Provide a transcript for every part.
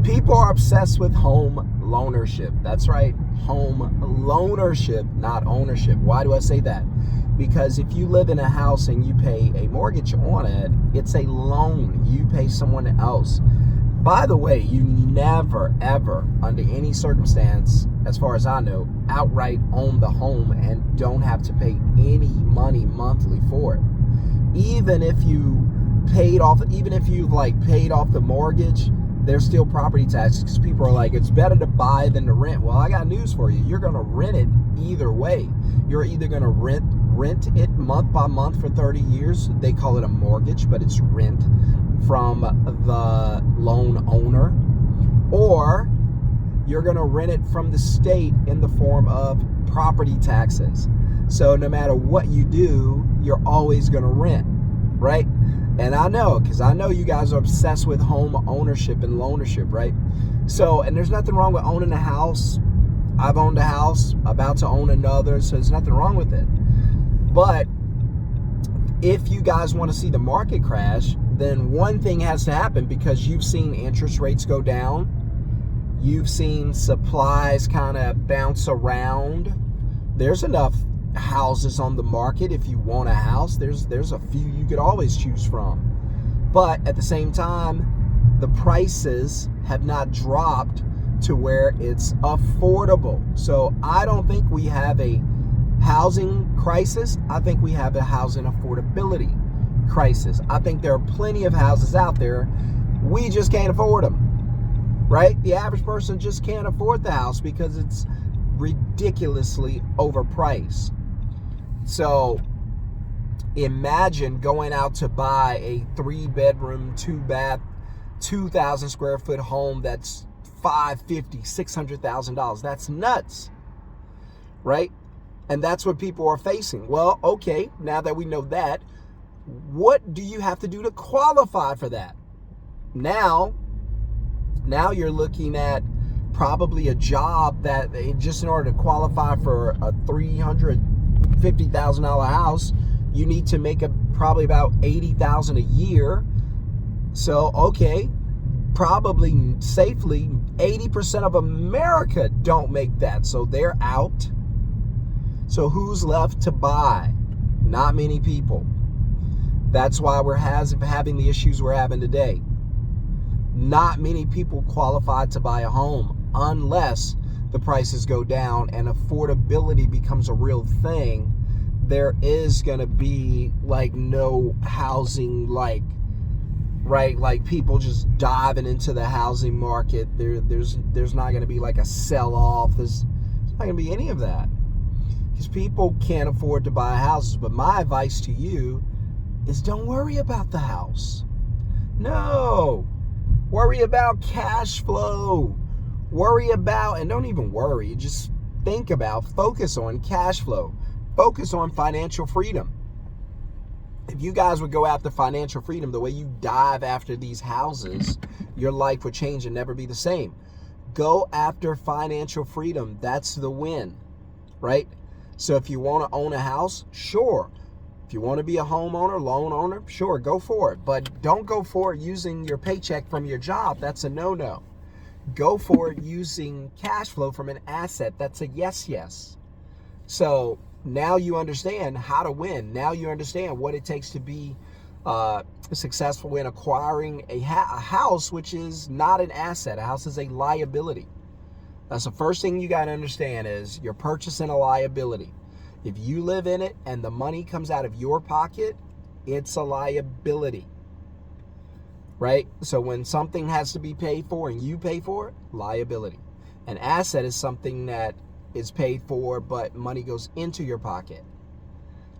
People are obsessed with home loanership. That's right, home loanership, not ownership. Why do I say that? Because if you live in a house and you pay a mortgage on it, it's a loan. You pay someone else. By the way, you never, ever, under any circumstance, as far as I know, outright own the home and don't have to pay any money monthly for it. Even if you've paid off the mortgage, there's still property taxes, because people are like, it's better to buy than to rent. Well, I got news for you. You're going to rent it either way. You're either going to rent it month by month for 30 years. They call it a mortgage, but it's rent from the loan owner. Or you're going to rent it from the state in the form of property taxes. So no matter what you do, you're always going to rent, right? And I know, because I know you guys are obsessed with home ownership and loanership, right? So, and there's nothing wrong with owning a house. I've owned a house, about to own another, so there's nothing wrong with it. But if you guys want to see the market crash, then one thing has to happen, because you've seen interest rates go down. You've seen supplies kind of bounce around. There's enough houses on the market. If you want a house, there's a few you could always choose from. But at the same time, the prices have not dropped to where it's affordable. So I don't think we have a housing crisis. I think we have a housing affordability crisis. I think there are plenty of houses out there. We just can't afford them, right? The average person just can't afford the house because it's ridiculously overpriced. So imagine going out to buy a 3-bedroom, 2-bath, 2,000 square foot home that's $550,000, $600,000. That's nuts, right? And that's what people are facing. Well, okay, now that we know that, what do you have to do to qualify for that? Now you're looking at probably a job that, just in order to qualify for a $350,000 house, you need to make probably about $80,000 a year. So, okay, probably safely 80% of America don't make that, so they're out. So who's left to buy? Not many people. That's why we're having the issues we're having today. Not many people qualify to buy a home unless the prices go down and affordability becomes a real thing. There is going to be like no housing, right? Like people just diving into the housing market. There's not going to be like a sell-off. There's not going to be any of that, because people can't afford to buy houses. But my advice to you is, don't worry about the house. No. Worry about cash flow. Worry about, and don't even worry, just think about, focus on cash flow. Focus on financial freedom. If you guys would go after financial freedom the way you dive after these houses, your life would change and never be the same. Go after financial freedom. That's the win, right? So if you want to own a house, sure. If you want to be a homeowner, loan owner, sure, go for it. But don't go for it using your paycheck from your job. That's a no-no. Go for it using cash flow from an asset. That's a yes. So now you understand how to win. Now you understand what it takes to be successful in acquiring a house, which is not an asset. A house is a liability. That's the first thing you got to understand, is you're purchasing a liability. If you live in it and the money comes out of your pocket, it's a liability, right? So when something has to be paid for and you pay for it, liability. An asset is something that is paid for, but money goes into your pocket,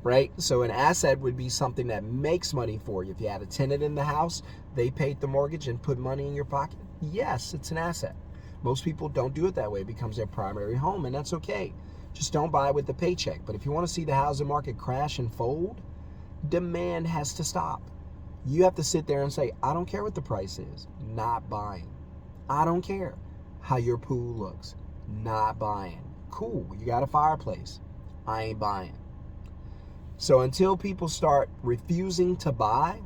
right? So an asset would be something that makes money for you. If you had a tenant in the house, they paid the mortgage and put money in your pocket. Yes, it's an asset. Most people don't do it that way. It becomes their primary home, and that's okay. Just don't buy with the paycheck. But if you want to see the housing market crash and fold, demand has to stop. You have to sit there and say, I don't care what the price is, not buying. I don't care how your pool looks, not buying. Cool, you got a fireplace, I ain't buying. So until people start refusing to buy,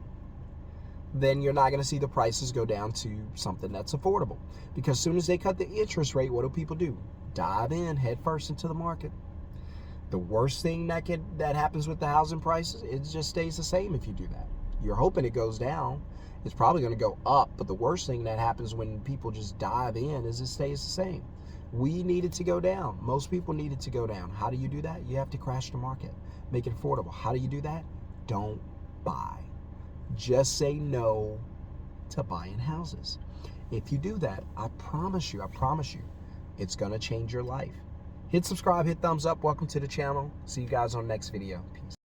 then you're not going to see the prices go down to something that's affordable. Because as soon as they cut the interest rate, what do people do? Dive in head first into the market. The worst thing that happens with the housing prices, it just stays the same if you do that. You're hoping it goes down. It's probably going to go up, but the worst thing that happens when people just dive in is it stays the same. We need it to go down. Most people need it to go down. How do you do that? You have to crash the market, make it affordable. How do you do that? Don't buy. Just say no to buying houses. If you do that, I promise you, it's going to change your life. Hit subscribe, hit thumbs up. Welcome to the channel. See you guys on the next video. Peace.